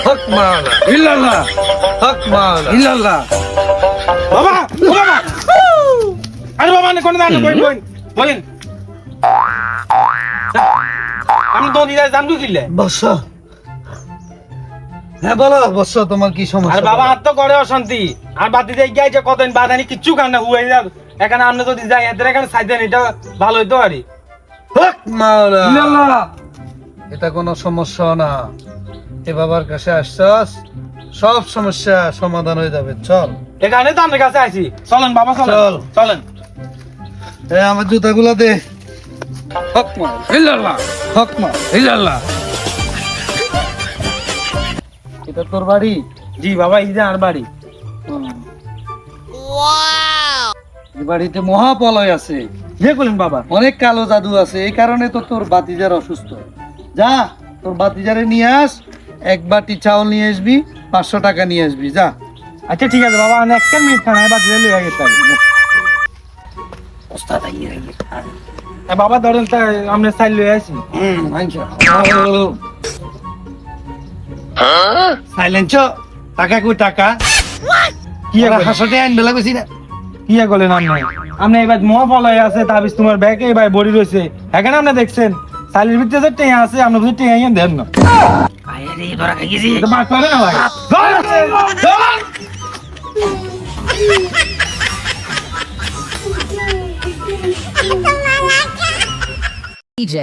হক মাওলা ইল্লাল্লাহ হক মাওলা ইল্লাল্লাহ। বাবা ও বাবা আরে বাবা নে কোন দান বলেন আমি তো দিদা জানবো কিলে বস হ্যাঁ বলো বস তোমার কি আর সমস্যা বাবা হাত তো করে অশান্তি আর বাতি দিয়ে গিয়ে যে কতদিন বাদানি কিচ্ছু খান না হুয়ে যাও এখানে আপনি যদি যাই এদের এখানে সাইদেন এটা ভালো হইতো আরে হক মাওলা ইল্লাল্লাহ। এটা কোনো সমস্যা না এ বাবার কাছে আসছস সব সমস্যা সমাধান হয়ে যাবে চল এখানে তো আমার কাছে আইছি চলেন বাবা চলেন চল। চলেন এ আমার জুতাগুলো দে হক মাওলা ইল্লাল্লাহ হক মাওলা ইল্লাল্লাহ। এটা তোর বাড়ি জি বাবা এই যে আর বাড়ি এই বাড়িতে মহাপলয় আছে যে বলেন বাবা অনেক কালো জাদু আছে এই কারণে তো তোর বাতিজার অসুস্থ যা তোর বাতিজারে নিয়ে আস এক বাটি চাউল নিয়ে আসবি 500 টাকা নিয়ে আসবি যা আচ্ছা ঠিক আছে বাবা আমি একটা মিনিট খানা বাদ দিয়ে লইয়া গেছি বাবা ধরেন আমরা সাইল লইয়া আসি সাইলেন্স টাকা কই টাকা কি কি হাসতে আইন বেলা গেছি না কি করলেন আপনি এবার মহাফলয় আছে তাবিজ তোমার ব্যাগে এবার বড়ি রয়েছে এখানে আপনি দেখছেন সাইলের ভিতরে যে টেয়া আছে আপনি বুঝি টেয়া দেন না এটা বাদ পাবে না ভাই DJ.